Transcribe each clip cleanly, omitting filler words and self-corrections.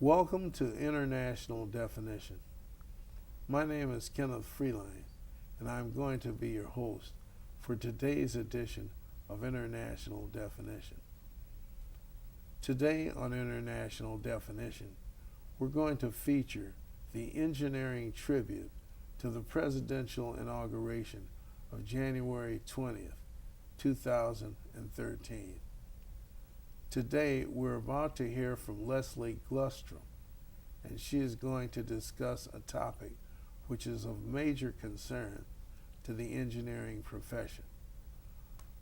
Welcome to International Definition. My name is Kenneth Freelain, and I'm going to be your host for today's edition of International Definition. Today on International Definition, we're going to feature the engineering tribute to the Presidential Inauguration of January 20th, 2013. Today, we're about to hear from Leslie Glustrom, and she is going to discuss a topic which is of major concern to the engineering profession.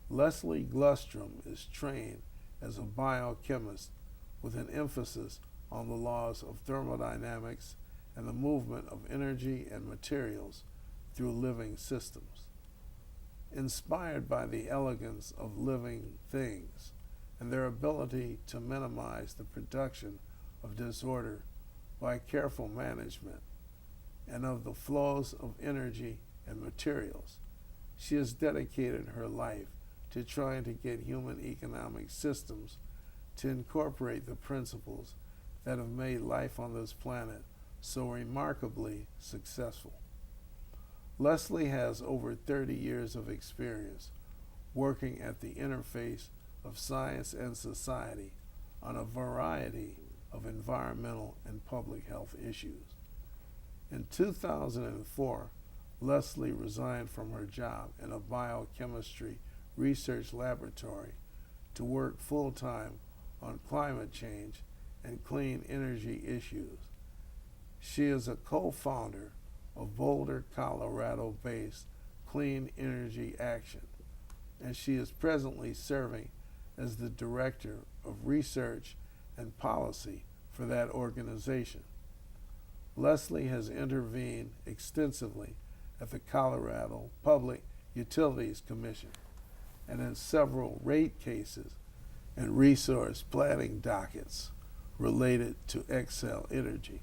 Leslie Glustrom is trained as a biochemist with an emphasis on the laws of thermodynamics and the movement of energy and materials through living systems. Inspired by the elegance of living things, and their ability to minimize the production of disorder by careful management, and of the flows of energy and materials, she has dedicated her life to trying to get human economic systems to incorporate the principles that have made life on this planet so remarkably successful. Leslie has over 30 years of experience working at the interface of science and society on a variety of environmental and public health issues. In 2004, Leslie resigned from her job in a biochemistry research laboratory to work full-time on climate change and clean energy issues. She is a co-founder of Boulder, Colorado-based Clean Energy Action, and she is presently serving as the Director of Research and Policy for that organization. Leslie has intervened extensively at the Colorado Public Utilities Commission and in several rate cases and resource planning dockets related to Xcel Energy.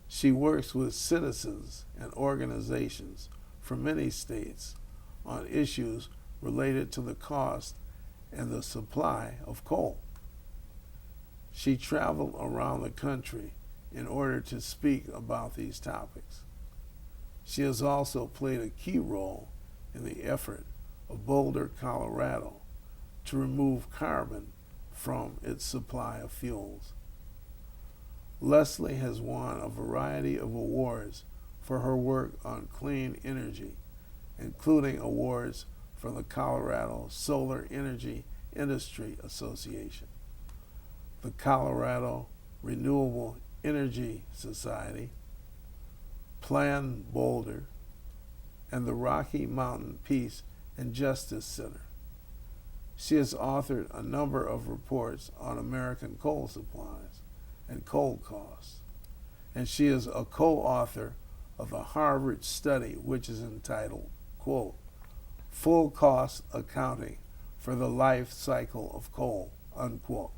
She works with citizens and organizations from many states on issues related to the cost and the supply of coal. She traveled around the country in order to speak about these topics. She has also played a key role in the effort of Boulder, Colorado, to remove carbon from its supply of fuels. Leslie has won a variety of awards for her work on clean energy, including awards from the Colorado Solar Energy Industry Association, the Colorado Renewable Energy Society, Plan Boulder, and the Rocky Mountain Peace and Justice Center. She has authored a number of reports on American coal supplies and coal costs, and she is a co-author of a Harvard study which is entitled, quote, Full Cost Accounting for the Life Cycle of Coal, unquote.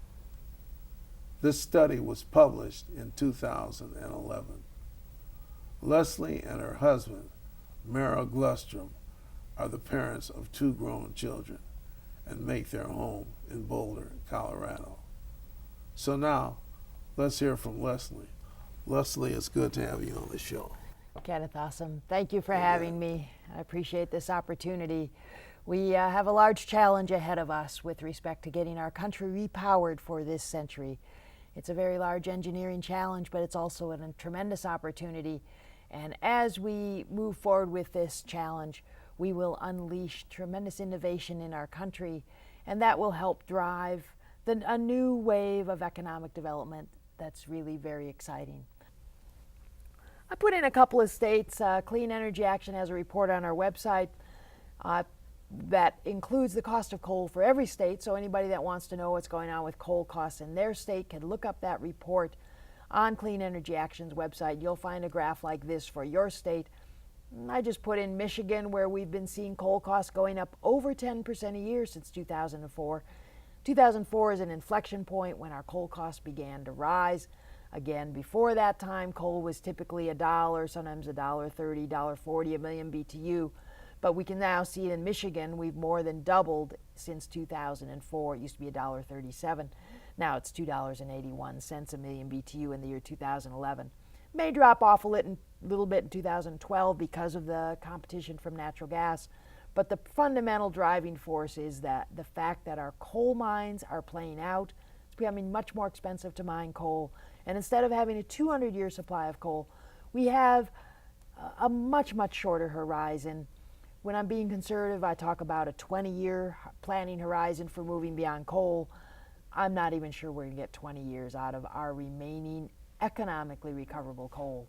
This study was published in 2011. Leslie and her husband, Mara Glustrom, are the parents of 2 grown children and make their home in Boulder, Colorado. So now, let's hear from Leslie. Leslie, it's good to have you on the show. Kenneth, awesome. Thank you for having me. I appreciate this opportunity. We have a large challenge ahead of us with respect to getting our country repowered for this century. It's a very large engineering challenge, but it's also a tremendous opportunity. And as we move forward with this challenge, we will unleash tremendous innovation in our country, and that will help drive a new wave of economic development that's really very exciting. I put in a couple of states. Clean Energy Action has a report on our website that includes the cost of coal for every state, so anybody that wants to know what's going on with coal costs in their state can look up that report on Clean Energy Action's website. You'll find a graph like this for your state. I just put in Michigan, where we've been seeing coal costs going up over 10% a year since 2004. 2004 is an inflection point when our coal costs began to rise. Again, before that time, coal was typically $1, sometimes $1.30, $1.40 a million BTU. But we can now see in Michigan, we've more than doubled since 2004. It used to be $1.37. Now it's $2.81 a million BTU in the year 2011. May drop off a little bit in 2012 because of the competition from natural gas. But the fundamental driving force is that the fact that our coal mines are playing out. It's becoming much more expensive to mine coal. And instead of having a 200-year supply of coal, we have a much, much shorter horizon. When I'm being conservative, I talk about a 20-year planning horizon for moving beyond coal. I'm not even sure we're going to get 20 years out of our remaining economically recoverable coal.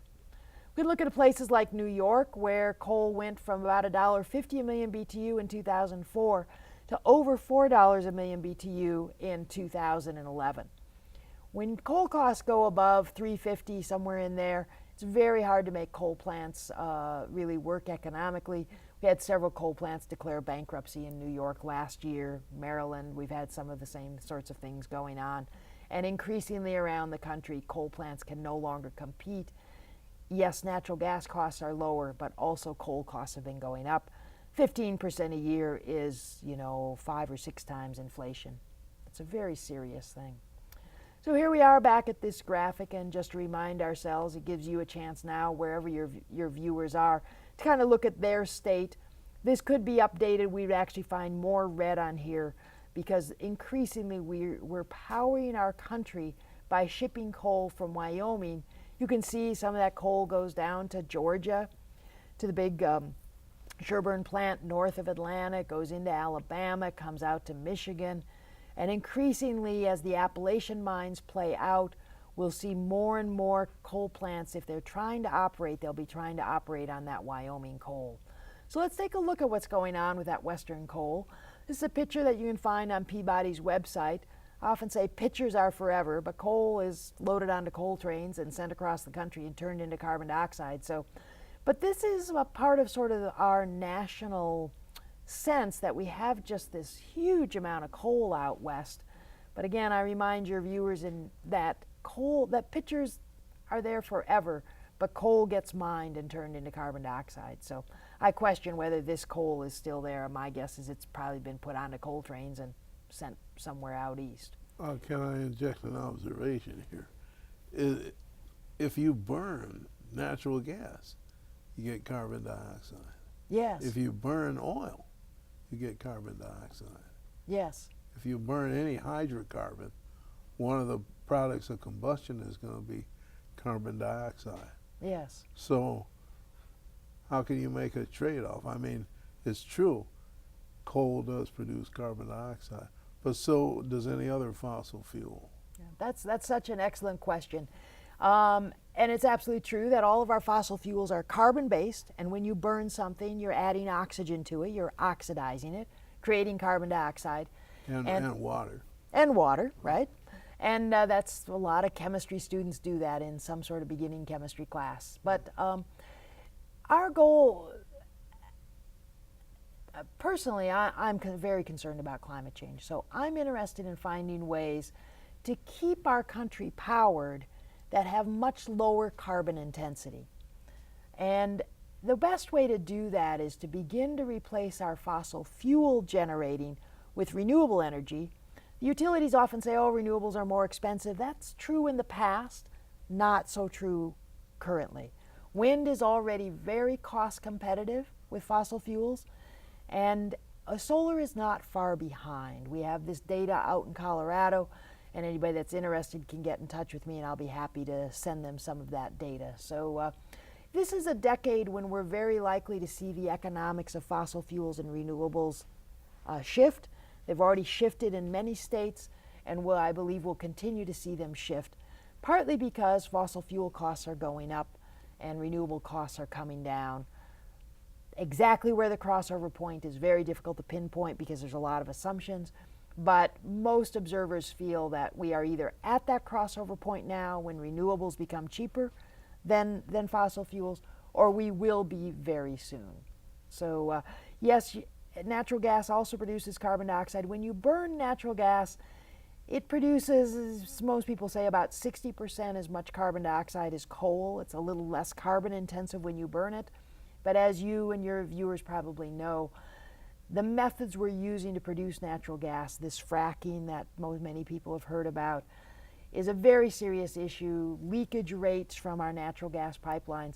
We can look at places like New York, where coal went from about $1.50 a million BTU in 2004 to over $4 a million BTU in 2011. When coal costs go above $3.50, somewhere in there, it's very hard to make coal plants really work economically. We had several coal plants declare bankruptcy in New York last year. Maryland, we've had some of the same sorts of things going on. And increasingly around the country, coal plants can no longer compete. Yes, natural gas costs are lower, but also coal costs have been going up. 15% a year is, 5 or 6 times inflation. It's a very serious thing. So here we are back at this graphic, and just to remind ourselves, it gives you a chance now, wherever your viewers are, to kind of look at their state. This could be updated. We'd actually find more red on here because increasingly we're powering our country by shipping coal from Wyoming. You can see some of that coal goes down to Georgia, to the big Sherburne plant north of Atlanta, goes into Alabama, comes out to Michigan. And increasingly, as the Appalachian mines play out, we'll see more and more coal plants. If they're trying to operate, they'll be trying to operate on that Wyoming coal. So let's take a look at what's going on with that Western coal. This is a picture that you can find on Peabody's website. I often say pictures are forever, but coal is loaded onto coal trains and sent across the country and turned into carbon dioxide. But this is a part of sort of our national sense that we have just this huge amount of coal out west. But again, I remind your viewers that pictures are there forever, but coal gets mined and turned into carbon dioxide. So I question whether this coal is still there. My guess is it's probably been put onto coal trains and sent somewhere out east. Can I inject an observation here? If you burn natural gas, you get carbon dioxide. Yes. If you burn oil, you get carbon dioxide. Yes. If you burn any hydrocarbon, one of the products of combustion is going to be carbon dioxide. Yes. So how can you make a trade-off? I mean, it's true, coal does produce carbon dioxide, but so does any other fossil fuel. Yeah, that's such an excellent question. And it's absolutely true that all of our fossil fuels are carbon-based, and when you burn something, you're adding oxygen to it, you're oxidizing it, creating carbon dioxide. And water. And water, right? And that's a lot of chemistry students do that in some sort of beginning chemistry class. But our goal, personally, I'm very concerned about climate change. So I'm interested in finding ways to keep our country powered that have much lower carbon intensity. And the best way to do that is to begin to replace our fossil fuel generating with renewable energy. The utilities often say, oh, renewables are more expensive. That's true in the past, not so true currently. Wind is already very cost competitive with fossil fuels, and solar is not far behind. We have this data out in Colorado, and anybody that's interested can get in touch with me, and I'll be happy to send them some of that data. So this is a decade when we're very likely to see the economics of fossil fuels and renewables shift. They've already shifted in many states, and I believe we'll continue to see them shift, partly because fossil fuel costs are going up and renewable costs are coming down. Exactly where the crossover point is very difficult to pinpoint because there's a lot of assumptions, but most observers feel that we are either at that crossover point now when renewables become cheaper than fossil fuels, or we will be very soon. So yes, natural gas also produces carbon dioxide. When you burn natural gas, it produces, as most people say, about 60% as much carbon dioxide as coal. It's a little less carbon intensive when you burn it. But as you and your viewers probably know, The methods we're using to produce natural gas, this fracking that many people have heard about, is a very serious issue. Leakage rates from our natural gas pipelines.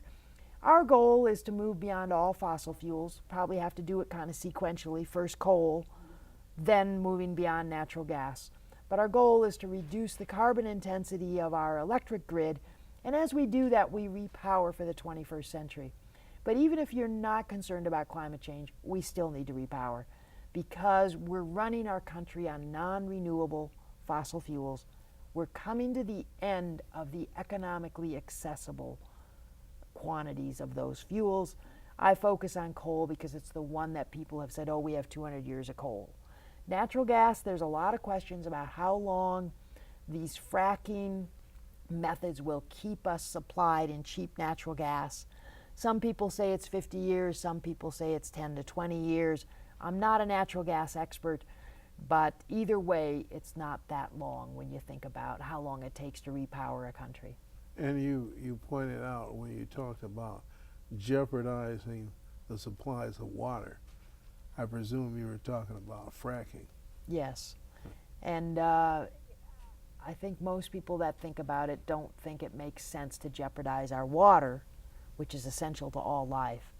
Our goal is to move beyond all fossil fuels, probably have to do it kind of sequentially, first coal, then moving beyond natural gas. But our goal is to reduce the carbon intensity of our electric grid, and as we do that, we repower for the 21st century. But even if you're not concerned about climate change, we still need to repower because we're running our country on non-renewable fossil fuels. We're coming to the end of the economically accessible quantities of those fuels. I focus on coal because it's the one that people have said, oh, we have 200 years of coal. Natural gas, there's a lot of questions about how long these fracking methods will keep us supplied in cheap natural gas. Some people say it's 50 years, some people say it's 10 to 20 years. I'm not a natural gas expert, but either way, it's not that long when you think about how long it takes to repower a country. And you pointed out when you talked about jeopardizing the supplies of water, I presume you were talking about fracking. Yes, and I think most people that think about it don't think it makes sense to jeopardize our water, which is essential to all life,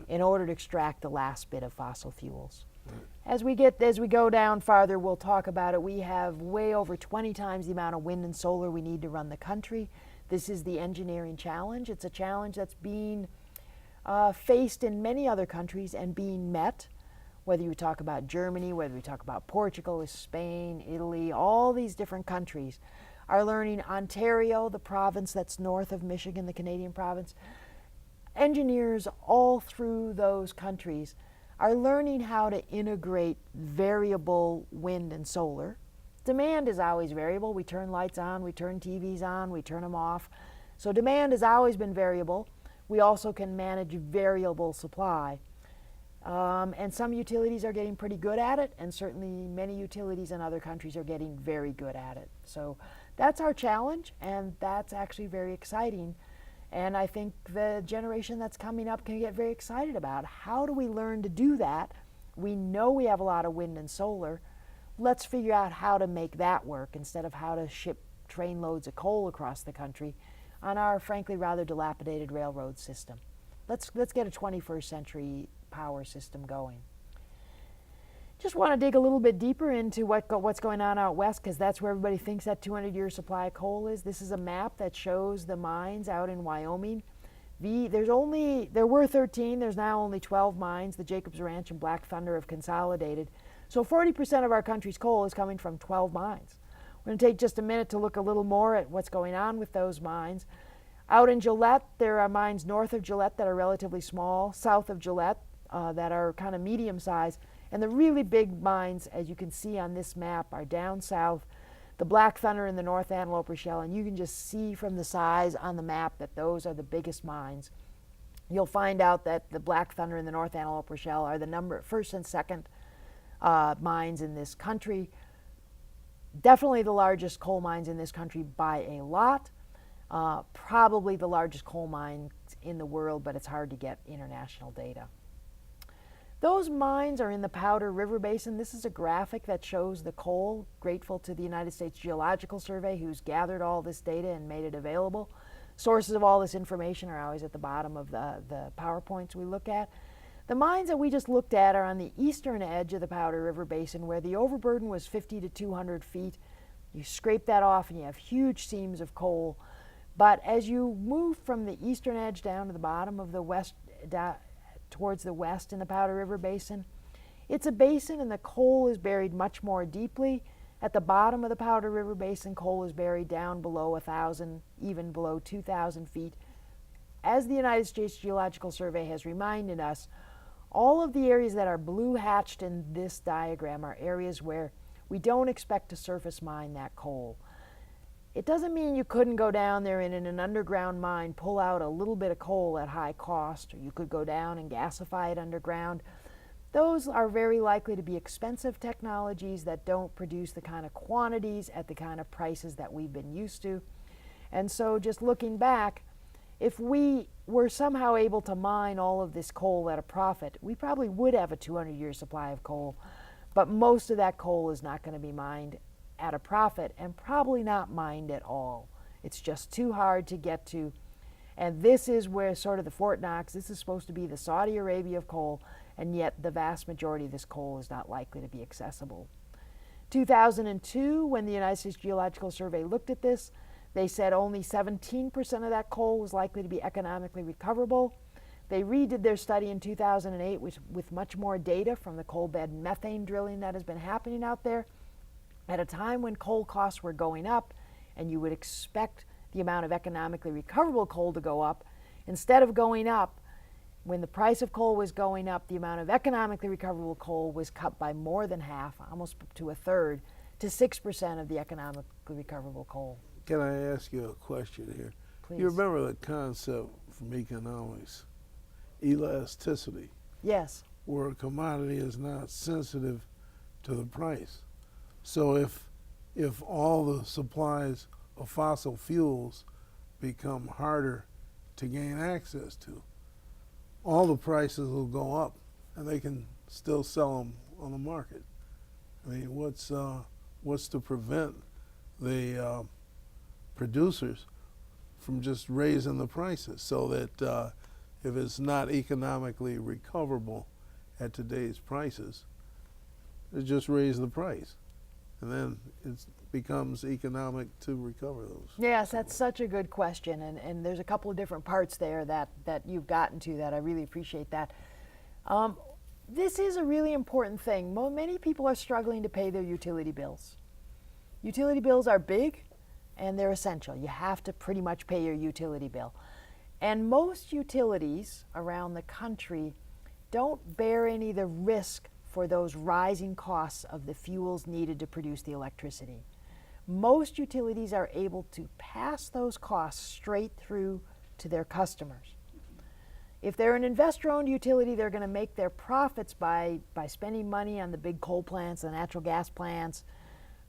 in order to extract the last bit of fossil fuels. As we go down farther, we'll talk about it. We have way over 20 times the amount of wind and solar we need to run the country. This is the engineering challenge. It's a challenge that's being faced in many other countries and being met, whether you talk about Germany, whether we talk about Portugal, Spain, Italy, all these different countries are learning. Ontario, the province that's north of Michigan, the Canadian province, engineers all through those countries are learning how to integrate variable wind and solar. Demand is always variable. We turn lights on, we turn TVs on, we turn them off. So demand has always been variable. We also can manage variable supply. And some utilities are getting pretty good at it, and certainly many utilities in other countries are getting very good at it. So that's our challenge, and that's actually very exciting. And I think the generation that's coming up can get very excited about how do we learn to do that. We know we have a lot of wind and solar. Let's figure out how to make that work instead of how to ship train loads of coal across the country on our frankly rather dilapidated railroad system. Let's get a 21st century power system going. Just want to dig a little bit deeper into what's going on out west, because that's where everybody thinks that 200-year supply of coal is. This is a map that shows the mines out in Wyoming. There were 13, there's now only 12 mines. The Jacobs Ranch and Black Thunder have consolidated. So 40% of our country's coal is coming from 12 mines. We're going to take just a minute to look a little more at what's going on with those mines. Out in Gillette, there are mines north of Gillette that are relatively small, south of Gillette that are kind of medium size. And the really big mines, as you can see on this map, are down south, the Black Thunder and the North Antelope Rochelle, and you can just see from the size on the map that those are the biggest mines. You'll find out that the Black Thunder and the North Antelope Rochelle are the first and second mines in this country. Definitely the largest coal mines in this country by a lot. Probably the largest coal mines in the world, but it's hard to get international data. Those mines are in the Powder River Basin. This is a graphic that shows the coal, grateful to the United States Geological Survey, who's gathered all this data and made it available. Sources of all this information are always at the bottom of the PowerPoints we look at. The mines that we just looked at are on the eastern edge of the Powder River Basin, where the overburden was 50 to 200 feet. You scrape that off and you have huge seams of coal. But as you move from the eastern edge down to the bottom of the west, towards the west in the Powder River Basin, it's a basin and the coal is buried much more deeply. At the bottom of the Powder River Basin, coal is buried down below 1,000, even below 2,000 feet. As the United States Geological Survey has reminded us, all of the areas that are blue hatched in this diagram are areas where we don't expect to surface mine that coal. It doesn't mean you couldn't go down there and in an underground mine pull out a little bit of coal at high cost, or you could go down and gasify it underground. Those are very likely to be expensive technologies that don't produce the kind of quantities at the kind of prices that we've been used to. And so just looking back, If we were somehow able to mine all of this coal at a profit, we probably would have a 200-year supply of coal. But most of that coal is not going to be mined at a profit and probably not mined at all. It's just too hard to get to. And this is where sort of the Fort Knox, this is supposed to be the Saudi Arabia of coal, and yet the vast majority of this coal is not likely to be accessible. 2002, when the United States Geological Survey looked at this, they said only 17% of that coal was likely to be economically recoverable. They redid their study in 2008 with much more data from the coal bed methane drilling that has been happening out there at a time when coal costs were going up, and you would expect the amount of economically recoverable coal to go up. Instead of going up, when the price of coal was going up, the amount of economically recoverable coal was cut by more than half, almost to a third, to 6% of the economically recoverable coal. Can I ask you a question here? Please. You remember the concept from economics, elasticity, Yes. where a commodity is not sensitive to the price. So if all the supplies of fossil fuels become harder to gain access to, all the prices will go up, and they can still sell them on the market. I mean, what's to prevent the producers from just raising the prices so that if it's not economically recoverable at today's prices, they just raise the price, and then it becomes economic to recover those. Yes, that's such a good question, and there's a couple of different parts there that you've gotten to that I really appreciate that. This is a really important thing. Many people are struggling to pay their utility bills. Utility bills are big and they're essential. You have to pretty much pay your utility bill. And most utilities around the country don't bear any of the risk for those rising costs of the fuels needed to produce the electricity. Most utilities are able to pass those costs straight through to their customers. If they're an investor-owned utility, they're going to make their profits by spending money on the big coal plants, the natural gas plants.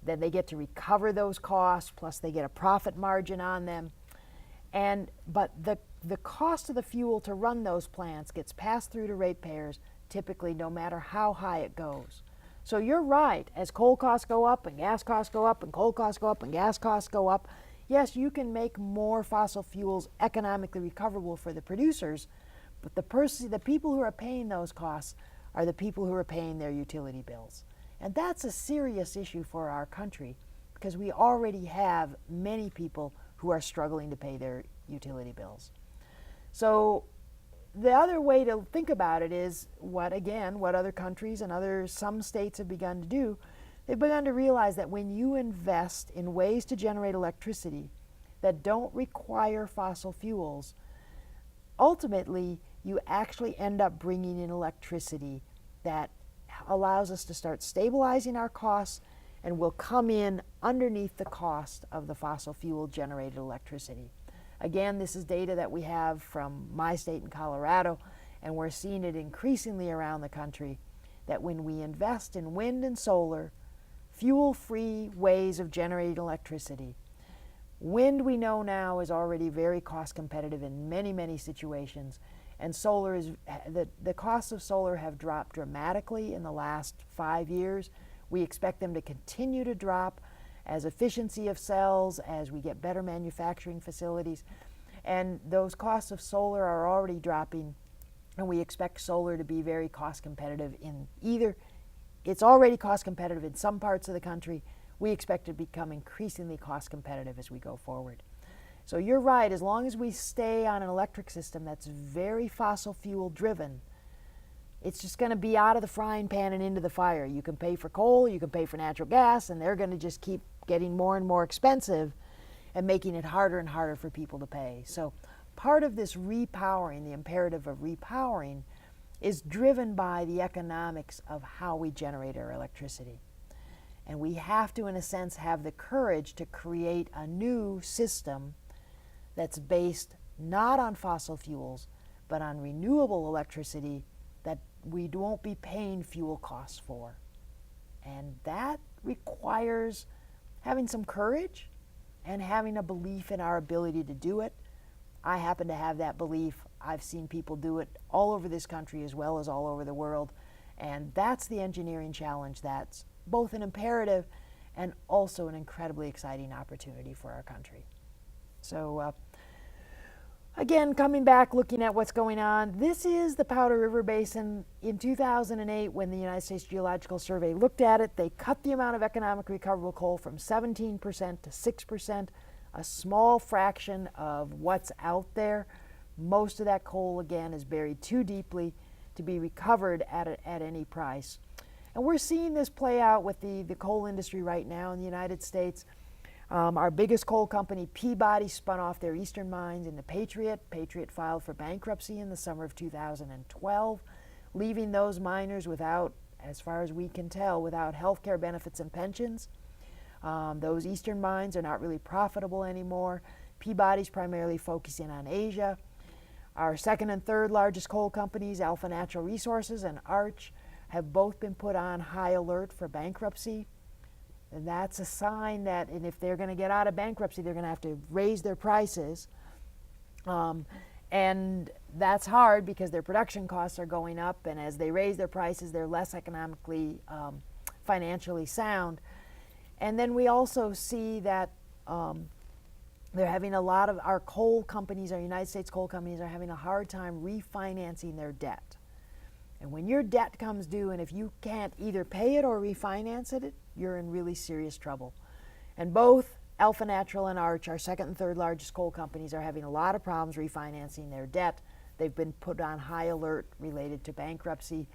Then they get to recover those costs, plus they get a profit margin on them. But the cost of the fuel to run those plants gets passed through to ratepayers, typically no matter how high it goes. So you're right, as coal costs go up and gas costs go up and coal costs go up and gas costs go up, yes, you can make more fossil fuels economically recoverable for the producers, but the people who are paying those costs are the people who are paying their utility bills. And that's a serious issue for our country because we already have many people who are struggling to pay their utility bills. So the other way to think about it is what other countries and some states have begun to do. They've begun to realize that when you invest in ways to generate electricity that don't require fossil fuels, ultimately you actually end up bringing in electricity that allows us to start stabilizing our costs and will come in underneath the cost of the fossil fuel generated electricity. Again, this is data that we have from my state in Colorado, and we're seeing it increasingly around the country, that when we invest in wind and solar, fuel-free ways of generating electricity, wind we know now is already very cost competitive in many, many situations, and solar is, the costs of solar have dropped dramatically in the last 5 years. We expect them to continue to drop as efficiency of cells, as we get better manufacturing facilities. And those costs of solar are already dropping, and we expect solar to be very cost competitive in it's already cost competitive in some parts of the country. We expect it to become increasingly cost competitive as we go forward. So you're right, as long as we stay on an electric system that's very fossil fuel driven, it's just going to be out of the frying pan and into the fire. You can pay for coal, you can pay for natural gas, and they're going to just keep getting more and more expensive and making it harder and harder for people to pay. So part of this repowering, the imperative of repowering, is driven by the economics of how we generate our electricity. And we have to, in a sense, have the courage to create a new system that's based not on fossil fuels, but on renewable electricity that we won't be paying fuel costs for. And that requires having some courage and having a belief in our ability to do it. I happen to have that belief. I've seen people do it all over this country as well as all over the world. And that's the engineering challenge that's both an imperative and also an incredibly exciting opportunity for our country. So again, coming back, looking at what's going on, this is the Powder River Basin. In 2008, when the United States Geological Survey looked at it, they cut the amount of economic recoverable coal from 17% to 6%, a small fraction of what's out there. Most of that coal, again, is buried too deeply to be recovered at any price. And we're seeing this play out with the coal industry right now in the United States. Our biggest coal company, Peabody, spun off their eastern mines into Patriot. Patriot filed for bankruptcy in the summer of 2012, leaving those miners without, as far as we can tell, without health care benefits and pensions. Those eastern mines are not really profitable anymore. Peabody's primarily focusing on Asia. Our second and third largest coal companies, Alpha Natural Resources and Arch, have both been put on high alert for bankruptcy. And that's a sign that, and if they're going to get out of bankruptcy, they're going to have to raise their prices. And that's hard because their production costs are going up, and as they raise their prices, they're less economically, financially sound. And then we also see that they're having a lot of our coal companies, our United States coal companies, are having a hard time refinancing their debt. And when your debt comes due, and if you can't either pay it or refinance it, you're in really serious trouble. And both Alpha Natural and Arch, our second and third largest coal companies, are having a lot of problems refinancing their debt. They've been put on high alert related to bankruptcy.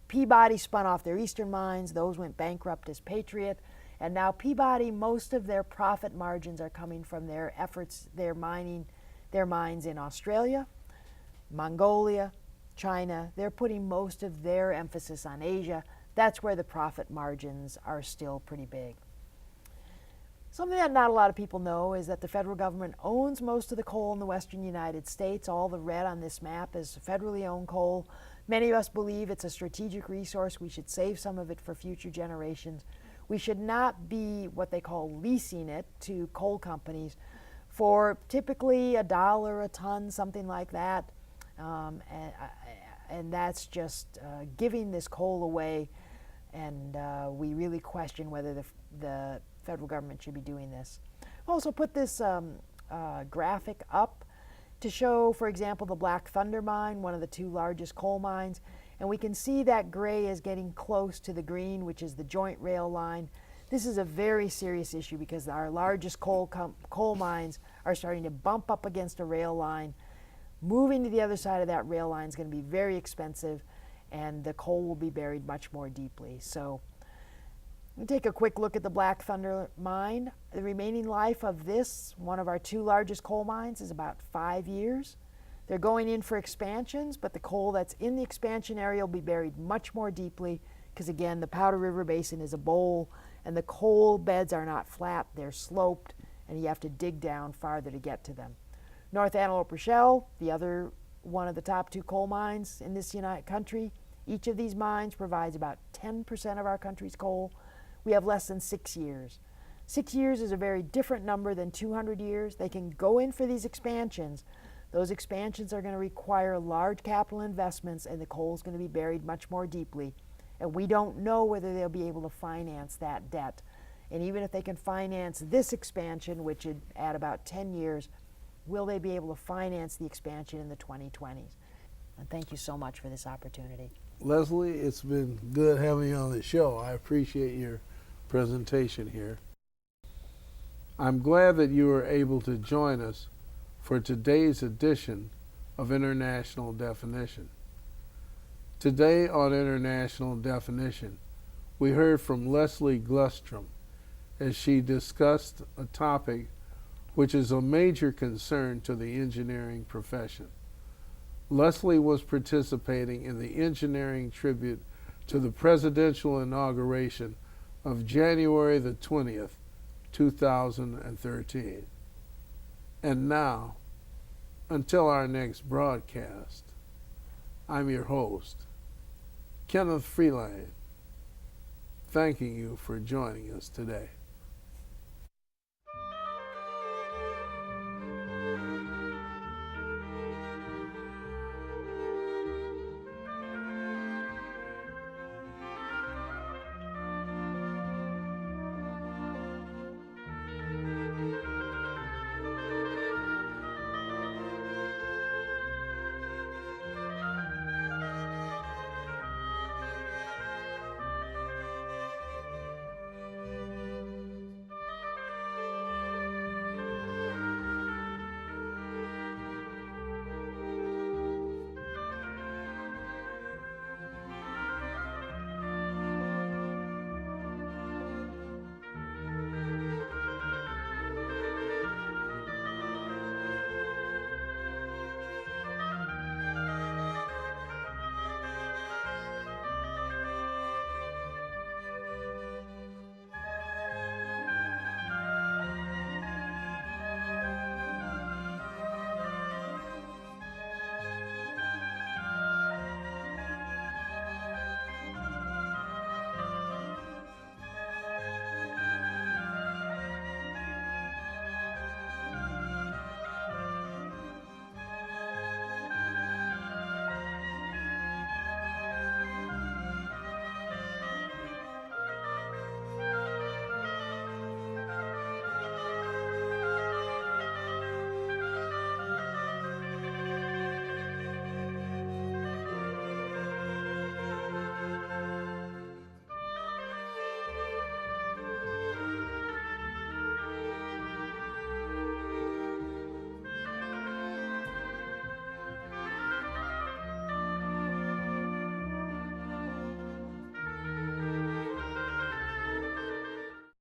Peabody spun off their eastern mines. Those went bankrupt as Patriot. And now Peabody, most of their profit margins are coming from their efforts, their mining, their mines in Australia, Mongolia, China. They're putting most of their emphasis on Asia. That's where the profit margins are still pretty big. Something that not a lot of people know is that the federal government owns most of the coal in the western United States. All the red on this map is federally owned coal. Many of us believe it's a strategic resource. We should save some of it for future generations. We should not be what they call leasing it to coal companies for typically $1 a ton, something like that. And that's just giving this coal away, and we really question whether the federal government should be doing this. I've also put this graphic up to show, for example, the Black Thunder mine, one of the two largest coal mines, and we can see that gray is getting close to the green, which is the joint rail line. This is a very serious issue because our largest coal mines are starting to bump up against a rail line. Moving to the other side of that rail line is going to be very expensive, and the coal will be buried much more deeply. So we'll take a quick look at the Black Thunder mine. The remaining life of this, one of our two largest coal mines, is about 5 years. They're going in for expansions, but the coal that's in the expansion area will be buried much more deeply because, again, the Powder River Basin is a bowl, and the coal beds are not flat, they're sloped, and you have to dig down farther to get to them. North Antelope Rochelle, the other one of the top two coal mines in this country, each of these mines provides about 10% of our country's coal. We have less than 6 years. 6 years is a very different number than 200 years. They can go in for these expansions. Those expansions are going to require large capital investments, and the coal is going to be buried much more deeply. And we don't know whether they'll be able to finance that debt. And even if they can finance this expansion, which would add about 10 years, will they be able to finance the expansion in the 2020s? And thank you so much for this opportunity. Leslie, it's been good having you on the show. I appreciate your presentation here. I'm glad that you were able to join us for today's edition of International Definition. Today on International Definition, we heard from Leslie Glustrom as she discussed a topic which is a major concern to the engineering profession. Leslie was participating in the engineering tribute to the Presidential Inauguration of January the 20th, 2013. And now, until our next broadcast, I'm your host, Kenneth Freelain, thanking you for joining us today.